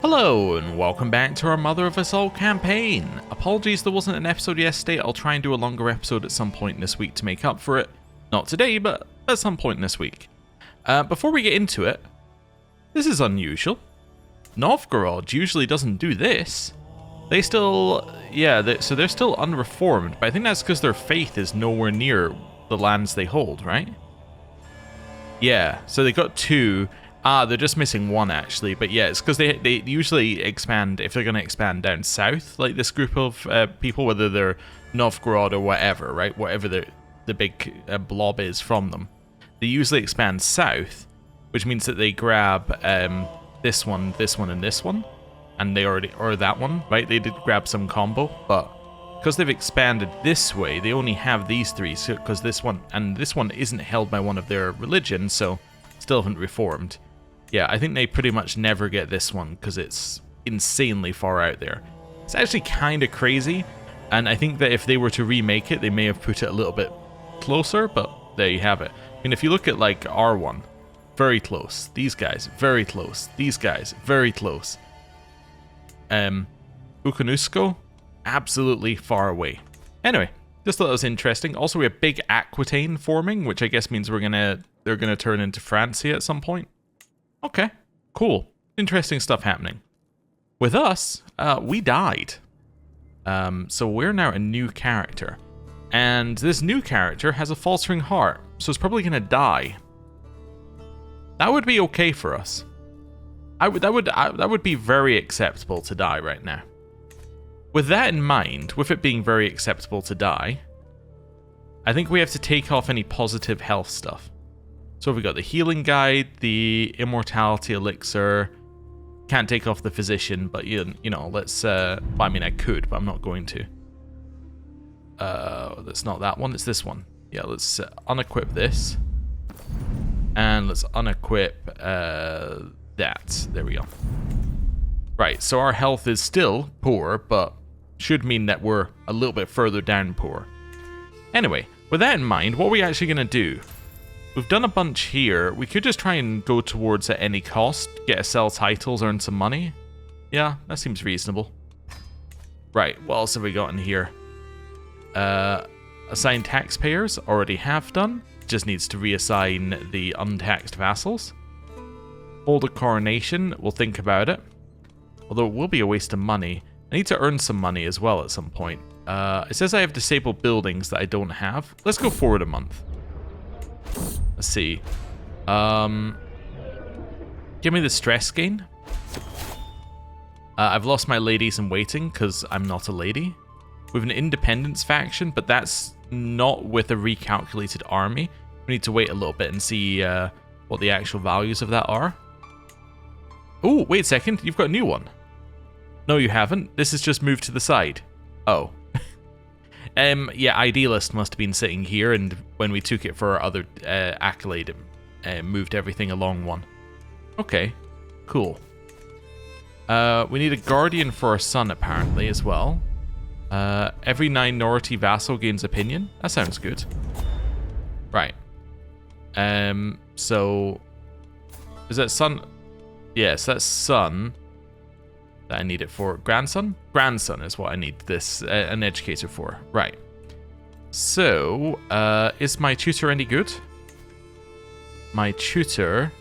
Hello, and welcome back to our Mother of Us All campaign. Apologies there wasn't an episode yesterday. I'll try and do a longer episode at some point this week to make up for it. Not today, but at some point this week. Before we get into it, this is unusual. Novgorod usually doesn't do this. They still, so they're still unreformed, but I think that's because their faith is nowhere near the lands they hold, right? Yeah, so they got two. They're just missing one actually, but yeah, it's because they usually expand, if they're going to expand down south, like this group of people, whether they're Novgorod or whatever, right? Whatever the big blob is from them. They usually expand south, which means that they grab this one, and this one, and they already, or that one, right? They did grab some combo, but because they've expanded this way, they only have these three, so because this one isn't held by one of their religions, so still haven't reformed. Yeah, I think they pretty much never get this one because it's insanely far out there. It's actually kind of crazy, and I think that if they were to remake it, they may have put it a little bit closer, but there you have it. I mean, if you look at like R1, very close. These guys, very close. These guys, very close. Bukanusko, absolutely far away. Anyway, just thought that was interesting. Also, we have big Aquitaine forming, which I guess means they're gonna turn into Francia at some point. Okay, cool. Interesting stuff happening. With us, we died. So we're now a new character. And this new character has a faltering heart, so it's probably going to die. That would be okay for us. That would be very acceptable to die right now. With that in mind, with it being very acceptable to die, I think we have to take off any positive health stuff. So we've got the healing guide, the immortality elixir. Can't take off the physician, but you know, let's. Well, I mean, I could, but I'm not going to. That's not that one. It's this one. Yeah, let's unequip this, and let's unequip that. There we go. Right. So our health is still poor, but should mean that we're a little bit further down poor. Anyway, with that in mind, what are we actually gonna do? We've done a bunch here. We could just try and go towards at any cost, get a sell titles, earn some money. Yeah, that seems reasonable. Right, what else have we got in here? Assign taxpayers, already have done. Just needs to reassign the untaxed vassals. Hold a coronation, we'll think about it. Although it will be a waste of money. I need to earn some money as well at some point. It says I have disabled buildings that I don't have. Let's go forward a month. Let's see. Give me the stress gain. I've lost my ladies in waiting because I'm not a lady. We have an independence faction, but that's not with a recalculated army. We need to wait a little bit and see what the actual values of that are. Oh, wait a second. You've got a new one. No, you haven't. This has just moved to the side. Oh. Yeah, Idealist must have been sitting here, and when we took it for our other accolade, it moved everything along one. Okay, cool. We need a guardian for our son, apparently, as well. Every minority vassal gains opinion. That sounds good. Right. So, is that son? Yes, that's son. That I need it for. Grandson? Grandson is what I need this, an educator for. Right. So, is my tutor any good? My tutor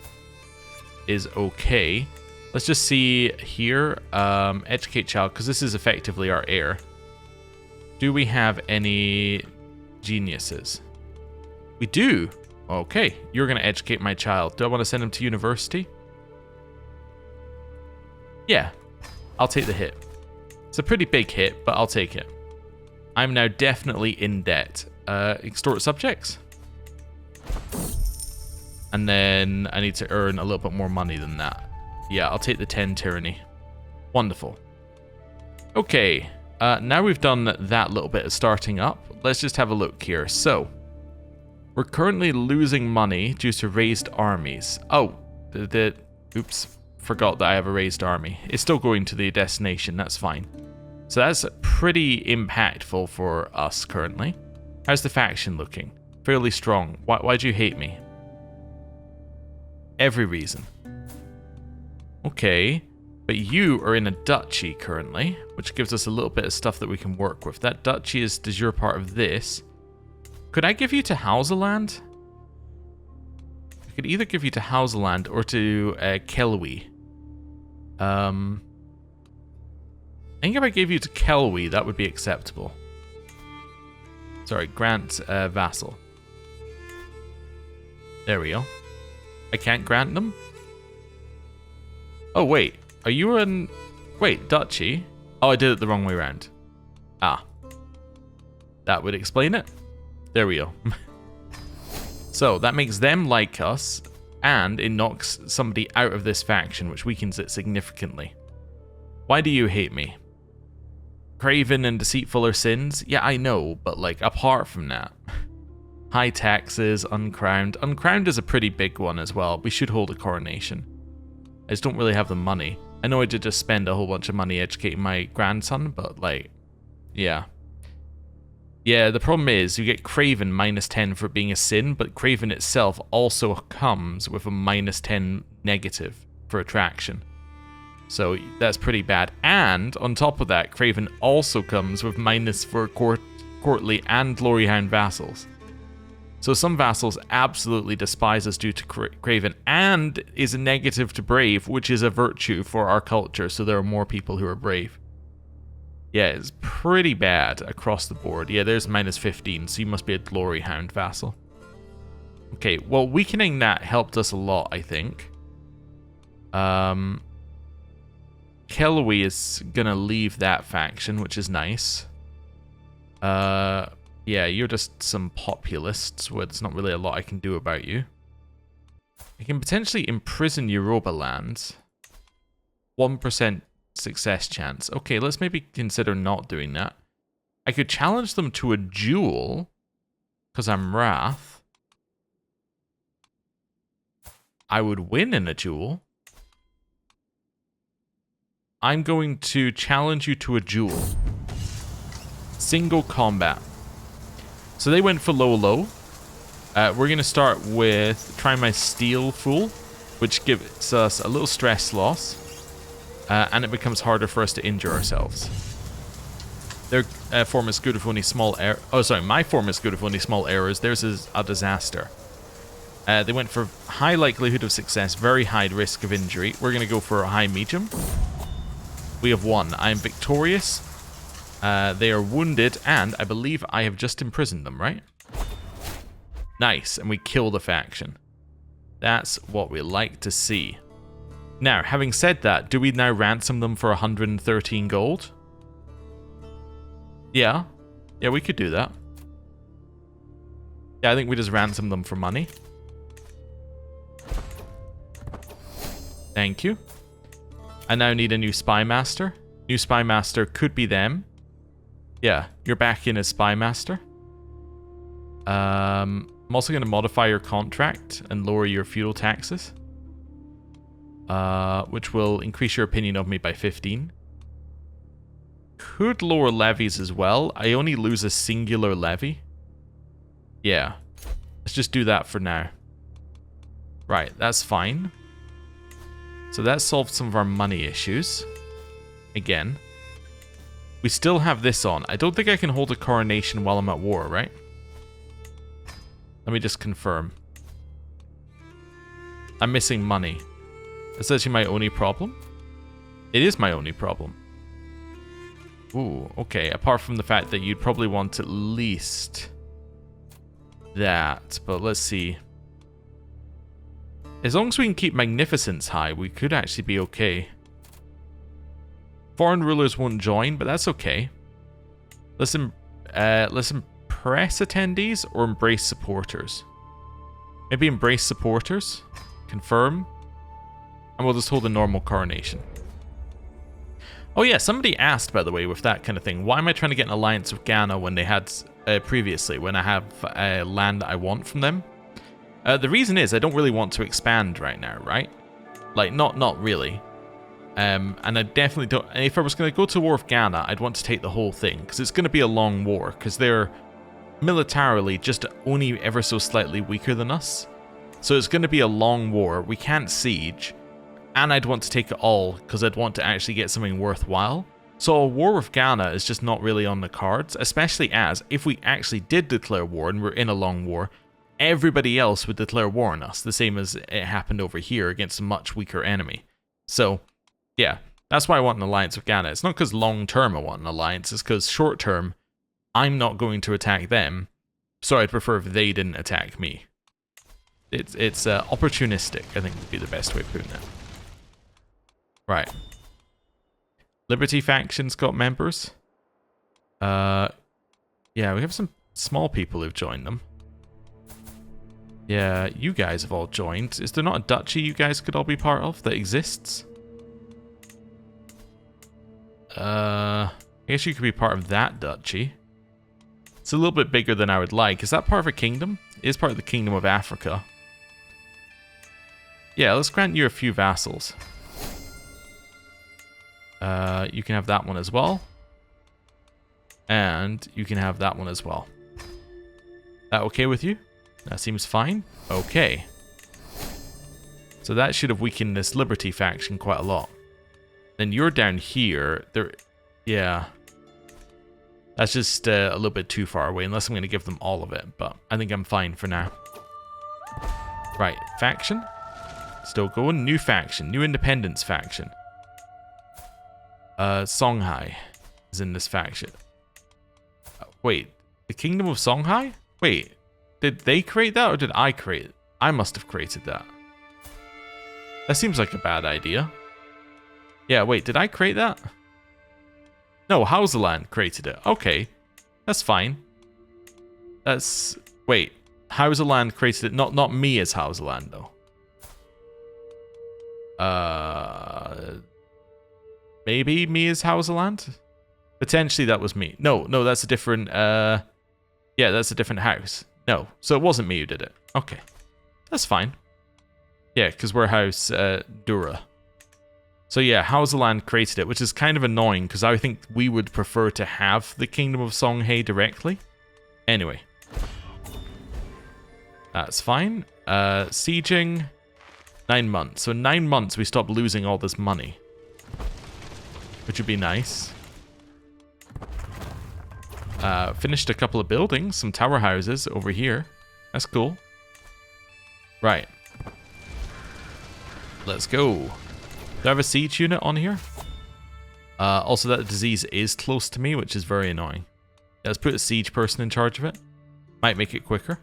is okay. Let's just see here. Educate child, because this is effectively our heir. Do we have any geniuses? We do. Okay, you're going to educate my child. Do I want to send him to university? Yeah. I'll take the hit. It's a pretty big hit, but I'll take it. I'm now definitely in debt. Extort subjects. And then I need to earn a little bit more money than that. Yeah, I'll take the 10 tyranny. Wonderful. Okay, now we've done that little bit of starting up. Let's just have a look here. So, we're currently losing money due to raised armies. Oh, oops. Forgot that I have a raised army. It's still going to the destination, that's fine. So that's pretty impactful for us currently. How's the faction looking? Fairly strong. Why do you hate me? Every reason. Okay. But you are in a duchy currently, which gives us a little bit of stuff that we can work with. That duchy is de jure part of this. Could I give you to Hausaland? I could either give you to Hausaland or to Kelwi. I think if I gave you to Kelwi, that would be acceptable. Sorry, grant vassal. There we go. I can't grant them? Oh, wait. Are you in... Wait, duchy? Oh, I did it the wrong way around. Ah. That would explain it. There we go. So, that makes them like us, and it knocks somebody out of this faction, which weakens it significantly. Why do you hate me? Craven and deceitful are sins? Yeah, I know, but like, apart from that. High taxes, uncrowned. Uncrowned is a pretty big one as well. We should hold a coronation. I just don't really have the money. I know I did just spend a whole bunch of money educating my grandson, but like, yeah. Yeah, the problem is you get Craven -10 for being a sin, but Craven itself also comes with a -10 negative for attraction. So that's pretty bad. And on top of that, Craven also comes with minus for courtly and gloryhound vassals. So some vassals absolutely despise us due to Craven, and is a negative to brave, which is a virtue for our culture, so there are more people who are brave. Yeah, it's pretty bad across the board. Yeah, there's -15, so you must be a gloryhound vassal. Okay, well, weakening that helped us a lot, I think. Kelwi is gonna leave that faction, which is nice. Yeah, you're just some populists, where there's not really a lot I can do about you. I can potentially imprison Yoruba lands. 1% success chance. Okay, let's maybe consider not doing that. I could challenge them to a duel, because I'm Wrath. I would win in a duel. I'm going to challenge you to a duel. Single combat. So they went for low. We're going to start with trying my Steel Fool, which gives us a little stress loss. And it becomes harder for us to injure ourselves. Their form is good with only small errors. Oh, sorry, my form is good with only small errors. Theirs is a disaster. They went for high likelihood of success, very high risk of injury. We're going to go for a high medium. We have won. I am victorious. They are wounded, and I believe I have just imprisoned them, right? Nice, and we kill the faction. That's what we like to see. Now, having said that, do we now ransom them for 113 gold? Yeah. Yeah, we could do that. Yeah, I think we just ransom them for money. Thank you. I now need a new Spy Master. New Spy Master could be them. Yeah, you're back in as Spy Master. I'm also going to modify your contract and lower your feudal taxes. Which will increase your opinion of me by 15. Could lower levies as well. I only lose a singular levy. Yeah. Let's just do that for now. Right, that's fine. So that solved some of our money issues. Again. We still have this on. I don't think I can hold a coronation while I'm at war, right? Let me just confirm. I'm missing money. That's actually my only problem. It is my only problem. Ooh, okay. Apart from the fact that you'd probably want at least that. But let's see. As long as we can keep magnificence high, we could actually be okay. Foreign rulers won't join, but that's okay. Let's impress attendees or embrace supporters. Maybe embrace supporters. Confirm. And we'll just hold a normal coronation. Oh yeah, somebody asked, by the way, with that kind of thing, why am I trying to get an alliance with Ghana when they had previously, when I have land that I want from them? The reason is I don't really want to expand right now, right? Like, not really. And I definitely don't... And if I was going to go to war with Ghana, I'd want to take the whole thing, because it's going to be a long war, because they're militarily just only ever so slightly weaker than us. So it's going to be a long war. We can't siege. and I'd want to take it all because I'd want to actually get something worthwhile. So a war with Ghana is just not really on the cards, especially as if we actually did declare war and we're in a long war, everybody else would declare war on us, the same as it happened over here against a much weaker enemy. So, yeah, that's why I want an alliance with Ghana. It's not because long term I want an alliance, it's because short term, I'm not going to attack them, so I'd prefer if they didn't attack me. It's opportunistic, I think would be the best way of putting it. Right. Liberty faction's got members. Yeah, we have some small people who've joined them. Yeah, you guys have all joined. Is there not a duchy you guys could all be part of that exists? I guess you could be part of that duchy. It's a little bit bigger than I would like. Is that part of a kingdom? It is part of the Kingdom of Africa. Yeah, let's grant you a few vassals. You can have that one as well. And you can have that one as well. That okay with you? That seems fine. Okay. So that should have weakened this Liberty faction quite a lot. Then you're down here. Yeah. That's just a little bit too far away, unless I'm going to give them all of it. But I think I'm fine for now. Right, faction. Still going. New faction. New independence faction. Songhai is in this faction. Wait, the Kingdom of Songhai? Wait, did they create that or did I create it? I must have created that. That seems like a bad idea. Yeah, wait, did I create that? No, Hausaland created it. Okay, that's fine. Wait, Hausaland created it, not me as Hausaland though. Maybe me as Hausaland? Potentially that was me. No, that's a different, yeah, that's a different house. No, so it wasn't me who did it. Okay, that's fine. Yeah, because we're House Dura. So yeah, Hausaland created it, which is kind of annoying because I think we would prefer to have the Kingdom of Songhai directly. Anyway. That's fine. Sieging, 9 months. So in 9 months we stop losing all this money. Which would be nice. Finished a couple of buildings, some tower houses over here. That's cool. Right. Let's go. Do I have a siege unit on here? Also, that disease is close to me, which is very annoying. Yeah, let's put a siege person in charge of it. Might make it quicker.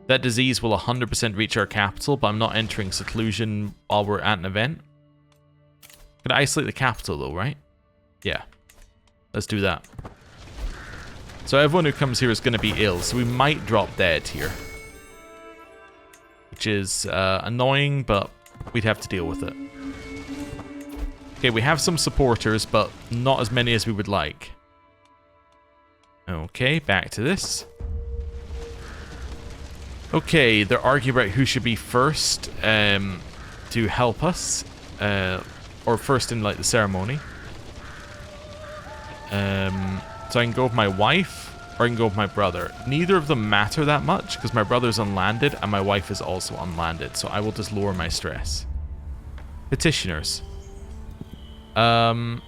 That disease will 100% reach our capital, but I'm not entering seclusion while we're at an event. Could isolate the capital though, right? Yeah. Let's do that. So everyone who comes here is going to be ill, so we might drop dead here. Which is annoying, but we'd have to deal with it. Okay, we have some supporters, but not as many as we would like. Okay, back to this. Okay, they're arguing about who should be first to help us. Or first in, like, the ceremony. So I can go with my wife, or I can go with my brother. Neither of them matter that much, because my brother's unlanded, and my wife is also unlanded, so I will just lower my stress. Petitioners. Okay.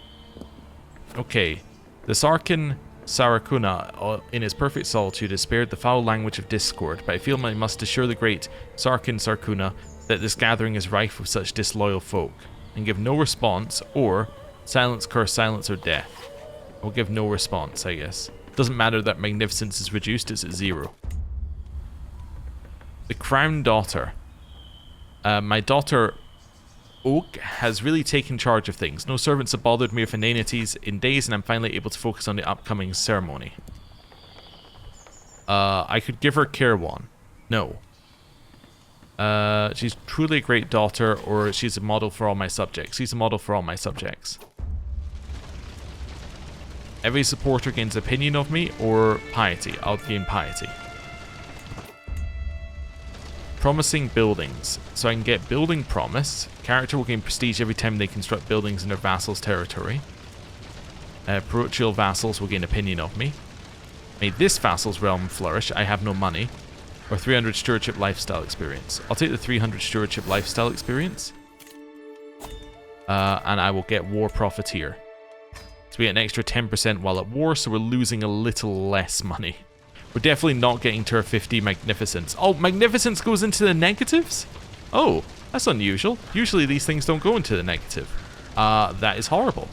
The Sarkin Sarakuna, in his perfect solitude, has spared the foul language of discord, but I feel I must assure the great Sarkin Sarkuna that this gathering is rife with such disloyal folk, and give no response, or silence, curse, silence, or death. I'll give no response, I guess. Doesn't matter that magnificence is reduced, it's at 0. The Crown Daughter. My daughter, Oak, has really taken charge of things. No servants have bothered me with inanities in days, and I'm finally able to focus on the upcoming ceremony. I could give her Kirwan. No. She's truly a great daughter, or she's a model for all my subjects. She's a model for all my subjects. Every supporter gains opinion of me, or piety. I'll gain piety. Promising buildings. So I can get building promise. Character will gain prestige every time they construct buildings in their vassal's territory. Parochial vassals will gain opinion of me. May this vassal's realm flourish. I have no money. Or 300 stewardship lifestyle experience. I'll take the 300 stewardship lifestyle experience. and I will get War Profiteer. So we get an extra 10% while at war, so we're losing a little less money. We're definitely not getting to our 50 Magnificence. Oh, Magnificence goes into the negatives? Oh, that's unusual. Usually these things don't go into the negative. That is horrible.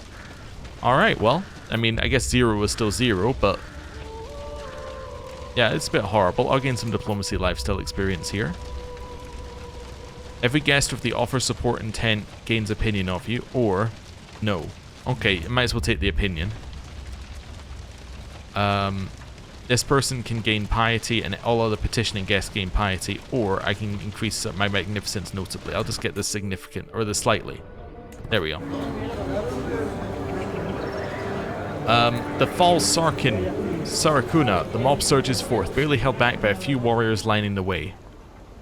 Alright, well, I mean, I guess 0 was still 0, but... yeah, it's a bit horrible. I'll gain some Diplomacy Lifestyle experience here. Every guest with the offer support intent gains opinion of you, or no. Okay, I might as well take the opinion. This person can gain piety, and all other petitioning guests gain piety, or I can increase my magnificence notably. I'll just get the significant, or the slightly. There we go. The false Sarakuna, the mob surges forth, barely held back by a few warriors lining the way.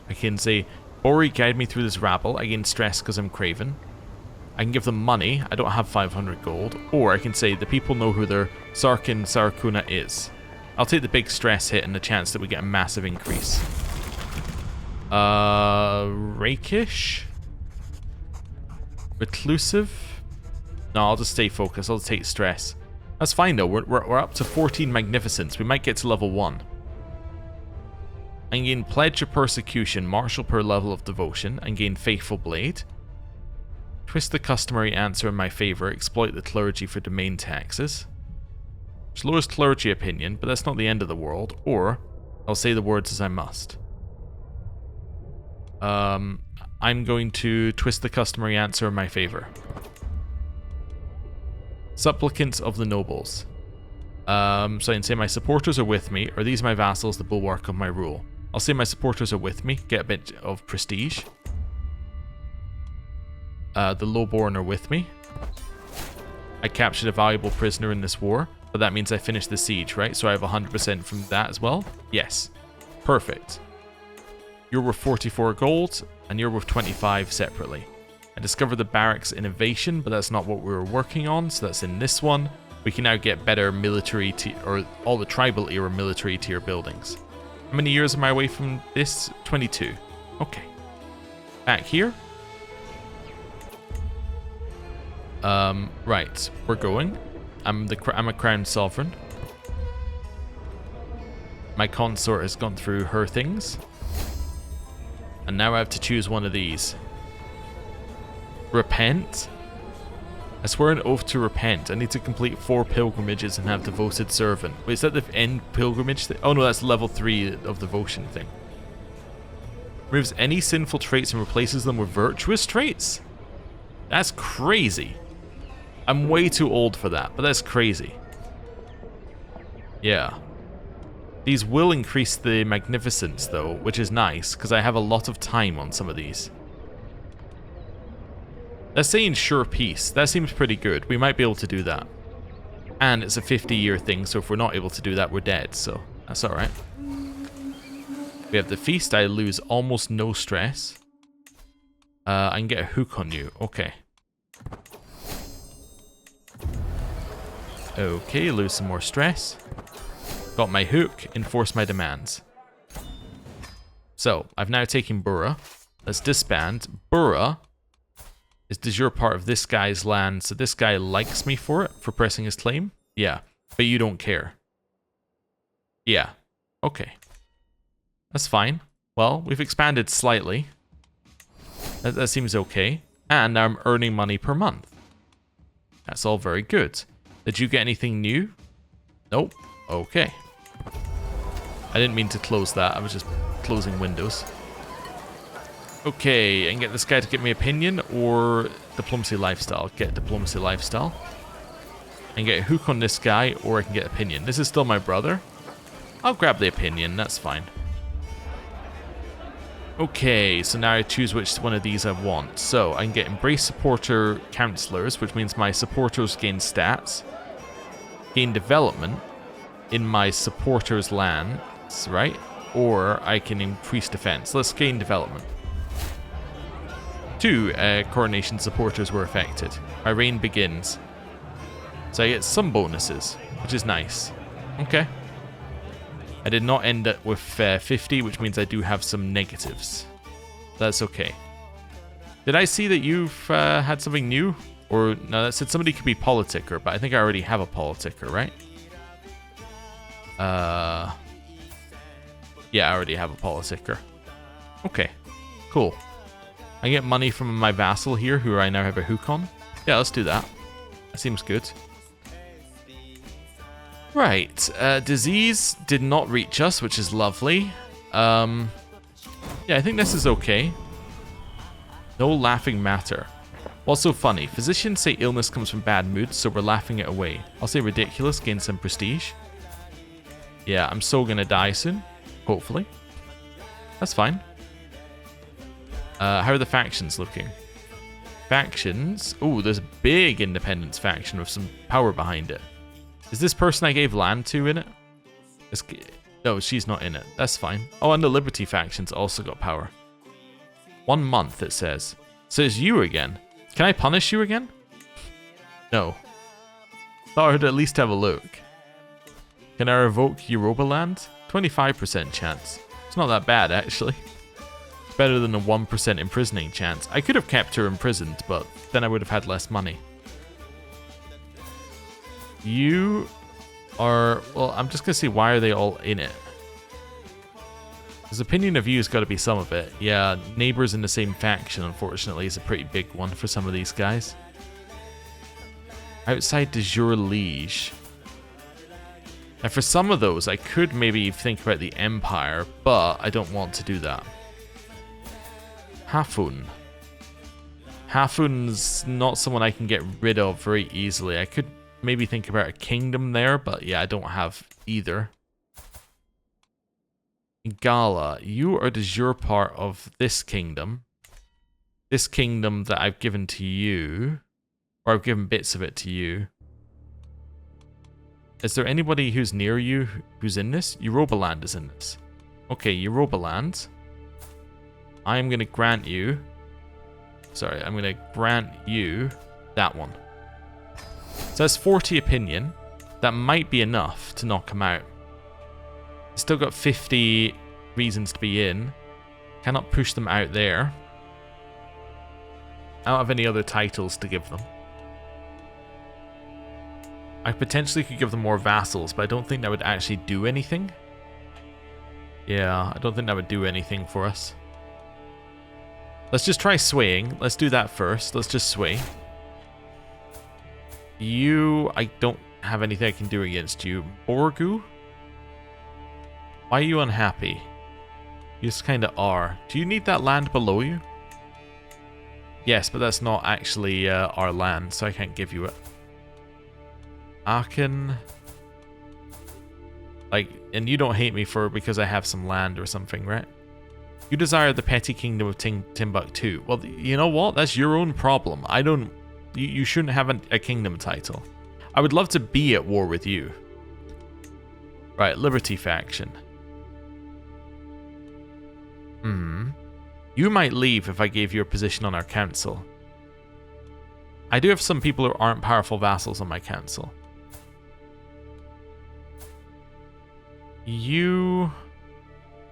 I can say, Ori, guide me through this rabble. I gain stress because I'm craven. I can give them money. I don't have 500 gold. Or I can say, the people know who their Sarakuna is. I'll take the big stress hit and the chance that we get a massive increase. Rakish? Reclusive? No, I'll just stay focused. I'll take stress. That's fine though. We're up to 14 Magnificence. We might get to level 1. And gain Pledge of Persecution, Martial per level of Devotion, and gain Faithful Blade. Twist the customary answer in my favor, exploit the clergy for domain taxes. Which lowers clergy opinion, but that's not the end of the world. Or, I'll say the words as I must. I'm going to twist the customary answer in my favor. Supplicants of the Nobles. So I can say my supporters are with me, or these are my vassals, the bulwark of my rule. I'll say my supporters are with me, get a bit of prestige. The lowborn are with me. I captured a valuable prisoner in this war, but that means I finished the siege, right? So I have 100% from that as well? Yes. Perfect. You're worth 44 gold, and you're worth 25 separately. I discovered the barracks innovation, but that's not what we were working on, so that's in this one. We can now get better military or all the tribal era military tier buildings. How many years am I away from this? 22. Okay. Back here. Right, we're going. I'm a crowned sovereign. My consort has gone through her things. And now I have to choose one of these. Repent? I swear an oath to repent. I need to complete 4 pilgrimages and have devoted servant. Wait, is that the end pilgrimage thing? Oh no, that's level 3 of devotion thing. Removes any sinful traits and replaces them with virtuous traits? That's crazy. I'm way too old for that, but that's crazy. Yeah. These will increase the magnificence though, which is nice, because I have a lot of time on some of these. Let's say ensure peace. That seems pretty good. We might be able to do that. And it's a 50-year thing, so if we're not able to do that, we're dead, so that's alright. We have the feast. I lose almost no stress. I can get a hook on you. Okay. Okay, lose some more stress. Got my hook, enforce my demands. So, I've now taken Bura. Let's disband. Bura is de jure part of this guy's land, so this guy likes me for it, for pressing his claim. Yeah, but you don't care. Yeah, okay. That's fine. Well, we've expanded slightly. That seems okay. And I'm earning money per month. That's all very good. Did you get anything new? Nope. Okay. I didn't mean to close that. I was just closing windows. Okay, and get this guy to give me opinion or diplomacy lifestyle. Get diplomacy lifestyle. And get a hook on this guy, or I can get opinion. This is still my brother. I'll grab the opinion, that's fine. Okay, so now I choose which one of these I want. So I can get embrace supporter counselors, which means my supporters gain stats. Gain development in my supporters' lands, right? Or I can increase defense. Let's gain development. 2 coronation supporters were affected. My reign begins. So I get some bonuses, which is nice. Okay. I did not end up with 50, which means I do have some negatives. That's okay. Did I see that you've had something new? Or, no, that said somebody could be politicker, but I think I already have a politicker, right? Yeah, I already have a politicker. Okay, cool. I get money from my vassal here, who I now have a hook on. Yeah, let's do that. That seems good. Right, disease did not reach us, which is lovely. Yeah, I think this is okay. No laughing matter. What's so funny? Physicians say illness comes from bad moods, so we're laughing it away. I'll say ridiculous, gain some prestige. Yeah, I'm so gonna die soon. Hopefully. That's fine. How are the factions looking? Factions? Ooh, there's a big independence faction with some power behind it. Is this person I gave land to in it? No, she's not in it. That's fine. Oh, and the Liberty faction's also got power. 1 month, it says. So it's you again. Can I punish you again? No. Thought I'd at least have a look. Can I revoke Europa land? 25% chance. It's not that bad, actually. It's better than a 1% imprisoning chance. I could have kept her imprisoned, but then I would have had less money. You are... Well, I'm just going to see why are they all in it. His opinion of you has got to be some of it. Yeah, neighbors in the same faction, unfortunately, is a pretty big one for some of these guys. Outside de jure liege. Now, for some of those, I could maybe think about the Empire, but I don't want to do that. Hafun. Hafun's not someone I can get rid of very easily. I could maybe think about a kingdom there, but yeah, I don't have either. Gala, you are de jure part of this kingdom. This kingdom that I've given to you, or I've given bits of it to you. Is there anybody who's near you who's in this? Eurobaland is in this. Okay, Eurobaland. I'm going to grant you... Sorry, I'm going to grant you that one. So that's 40 opinion. That might be enough to knock him out. Still got 50 reasons to be in. Cannot push them out there. I don't have any other titles to give them. I potentially could give them more vassals, but I don't think that would actually do anything. Yeah, I don't think that would do anything for us. Let's just try swaying. Let's do that first. Let's just sway. You, I don't have anything I can do against you. Borgu? Why are you unhappy? You just kind of are. Do you need that land below you? Yes, but that's not actually our land, so I can't give you it. Aachen. Like, and you don't hate me for because I have some land or something, right? You desire the petty kingdom of Timbuktu. Well, you know what? That's your own problem. I don't... You shouldn't have a kingdom title. I would love to be at war with you. Right, Liberty faction. You might leave if I gave you a position on our council. I do have some people who aren't powerful vassals on my council. You...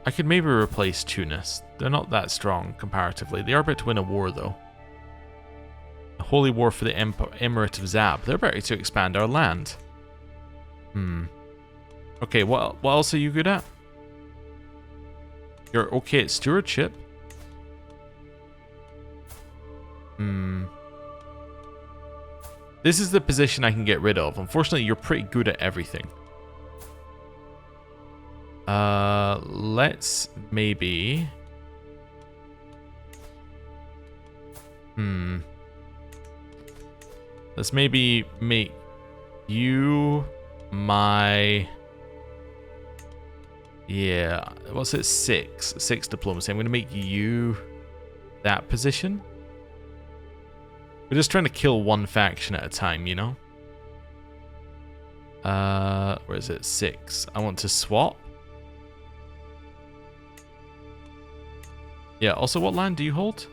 I could maybe replace Tunis. They're not that strong comparatively. They are about to win a war though. A holy war for the Emirate of Zab. They're about to expand our land. Okay, what else are you good at? You're okay at stewardship. This is the position I can get rid of. Unfortunately, you're pretty good at everything. Let's maybe... Let's maybe make you my... Yeah, what's it? 6 diplomacy. I'm going to make you that position. We're just trying to kill one faction at a time, you know? Where is it? 6. I want to swap. Yeah, also what land do you hold?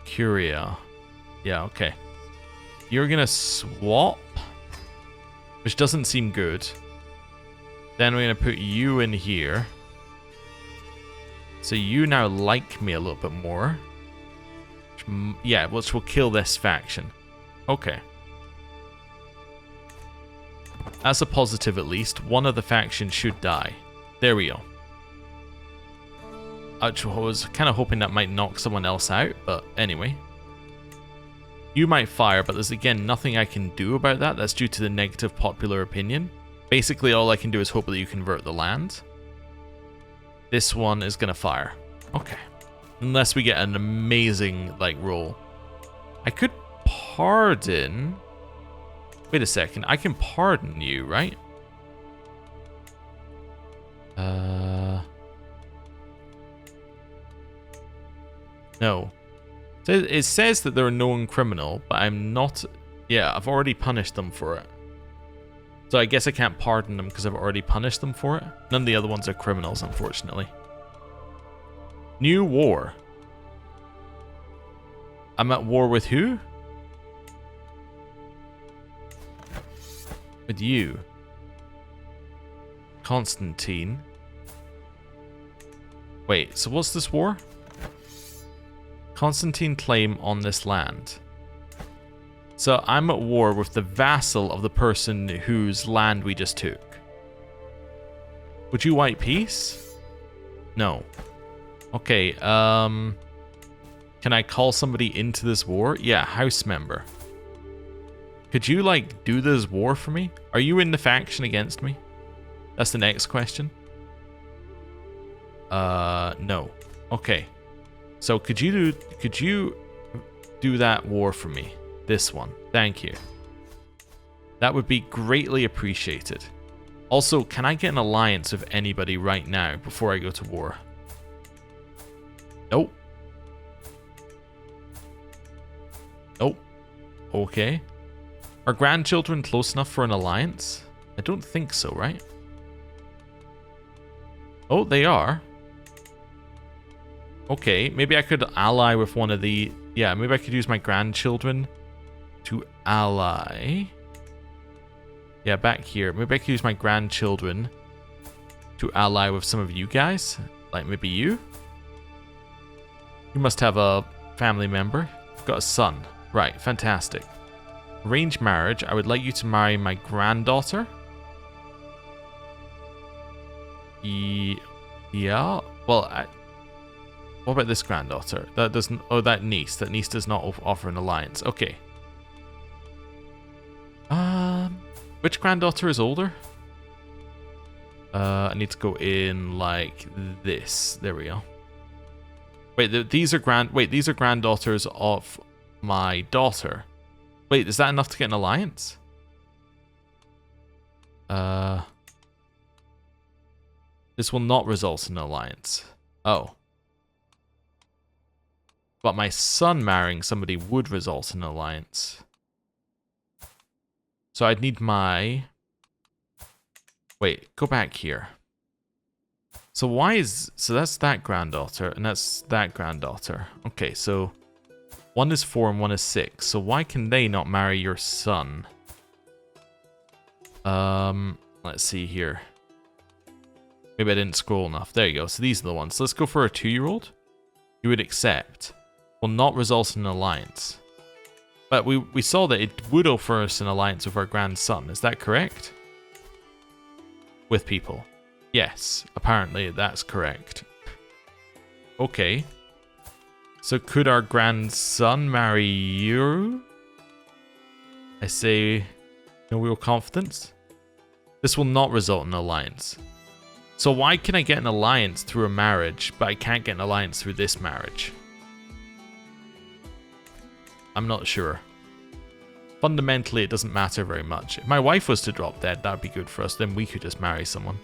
Curia. Yeah, okay. You're gonna swap, which doesn't seem good. Then we're gonna put you in here. So you now like me a little bit more. which will kill this faction. Okay. That's a positive at least. One of the factions should die. There we go. Actually, I was kind of hoping that might knock someone else out, but anyway. You might fire, but there's again nothing I can do about that. That's due to the negative popular opinion. Basically, all I can do is hope that you convert the land. This one is going to fire. Okay. Unless we get an amazing, like, roll. I could pardon... Wait a second. I can pardon you, right? No. So it says that they're a known criminal, but I'm not... Yeah, I've already punished them for it. So I guess I can't pardon them because I've already punished them for it. None of the other ones are criminals, unfortunately. New war. I'm at war with who? With you. Constantine. Wait, so what's this war? Constantine claim on this land. So I'm at war with the vassal of the person whose land we just took. Would you like peace? No. Okay, can I call somebody into this war? Yeah, house member. Could you, like, do this war for me? Are you in the faction against me? That's the next question. No. Okay. So could you do that war for me? This one. Thank you. That would be greatly appreciated. Also, can I get an alliance with anybody right now before I go to war? Nope. Nope. Okay. Are grandchildren close enough for an alliance? I don't think so, right? Oh, they are. Okay, maybe I could ally with one of the... Yeah, maybe I could use my grandchildren to ally. Yeah, back here. Maybe I could use my grandchildren to ally with some of you guys. Like maybe you? You must have a family member. Got a son. Right, fantastic. Arranged marriage. I would like you to marry my granddaughter. Yeah. Well, what about this granddaughter? That doesn't... Oh, that niece. That niece does not offer an alliance. Okay. Which granddaughter is older? I need to go in like this. There we go. Wait, these are granddaughters of my daughter. Wait, is that enough to get an alliance? This will not result in an alliance. Oh. But my son marrying somebody would result in an alliance. So I'd need my... Wait, go back here. So why is... So that's that granddaughter, and that's that granddaughter. Okay, so... One is 4 and one is 6. So why can they not marry your son? Let's see here. Maybe I didn't scroll enough. There you go. So these are the ones. So let's go for a 2-year-old. You would accept. Will not result in an alliance. But we saw that it would offer us an alliance with our grandson. Is that correct? With people. Yes, apparently that's correct. Okay. So could our grandson marry you? I say no real confidence. This will not result in an alliance. So why can I get an alliance through a marriage, but I can't get an alliance through this marriage? I'm not sure. Fundamentally, it doesn't matter very much. If my wife was to drop dead, that'd be good for us. Then we could just marry someone.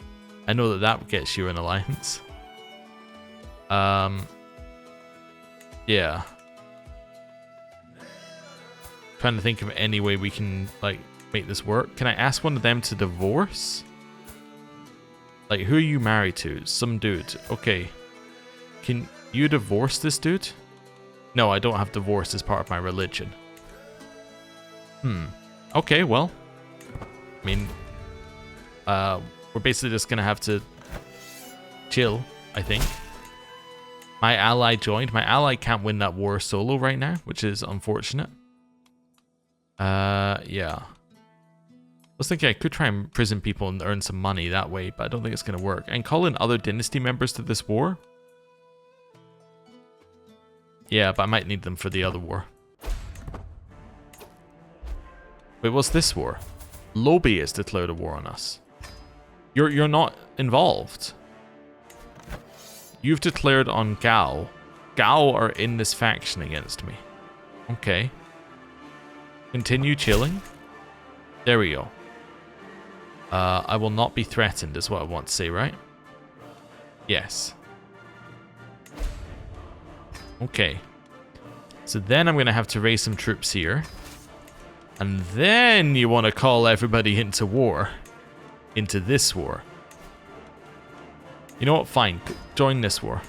I know that that gets you an alliance. Yeah. Trying to think of any way we can, like, make this work. Can I ask one of them to divorce? Like, who are you married to? Some dude. Okay. Can you divorce this dude? No, I don't have divorce as part of my religion. Okay, well. I mean, we're basically just gonna have to chill, I think. My ally joined. My ally can't win that war solo right now, which is unfortunate. Yeah. I was thinking I could try and imprison people and earn some money that way, but I don't think it's going to work. And call in other dynasty members to this war. Yeah, but I might need them for the other war. Wait, what's this war? Lobi has declared a war on us. You're not involved. You've declared on Gao. Gao are in this faction against me. Okay. Continue chilling. There we go. I will not be threatened is what I want to say, right? Yes. Okay. So then I'm going to have to raise some troops here. And then you want to call everybody into war. Into this war. You know what? Fine. Join this war.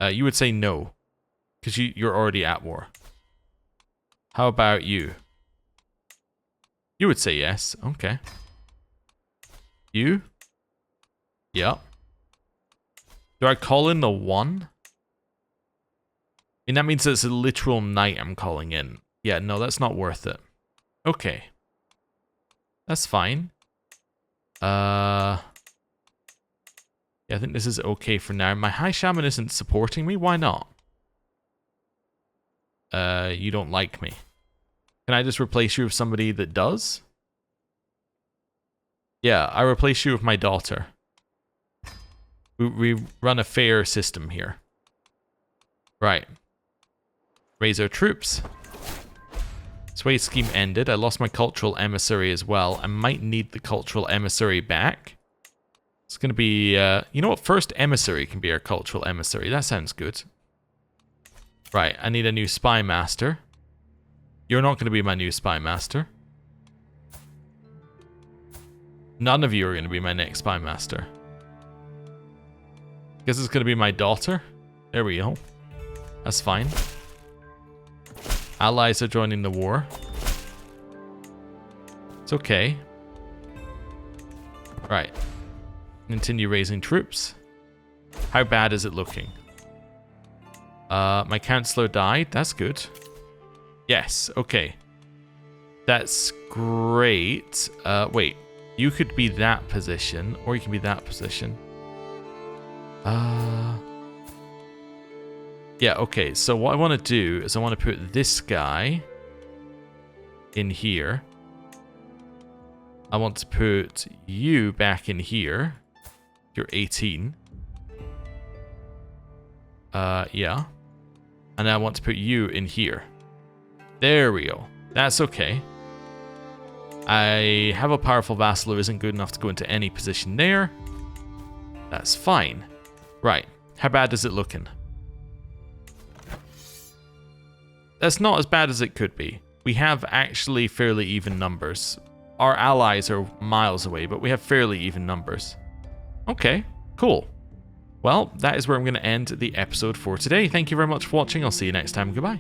You would say no. Because you're already at war. How about you? You would say yes. Okay. You? Yep. Do I call in the 1? I mean, that means it's a literal knight I'm calling in. Yeah, no, that's not worth it. Okay. That's fine. Yeah, I think this is okay for now. My High Shaman isn't supporting me. Why not? You don't like me. Can I just replace you with somebody that does? Yeah, I replace you with my daughter. We run a fair system here. Right. Raise our troops. Sway scheme ended. I lost my cultural emissary as well. I might need the cultural emissary back. It's going to be... you know what? First emissary can be our cultural emissary. That sounds good. Right, I need a new spy master. You're not going to be my new spy master. None of you are going to be my next spy master. Guess it's going to be my daughter. There we go. That's fine. Allies are joining the war. It's okay. Right. Continue raising troops. How bad is it looking? My counselor died. That's good. Yes, okay. That's great. Wait. You could be that position, or you can be that position. Yeah, okay. So what I want to do is I want to put this guy in here. I want to put you back in here. You're 18. Yeah. And I want to put you in here. There we go. That's okay. I have a powerful vassal who isn't good enough to go into any position there. That's fine. Right. How bad is it looking? That's not as bad as it could be. We have actually fairly even numbers. Our allies are miles away, but we have fairly even numbers. Okay, cool. Well, that is where I'm going to end the episode for today. Thank you very much for watching. I'll see you next time. Goodbye.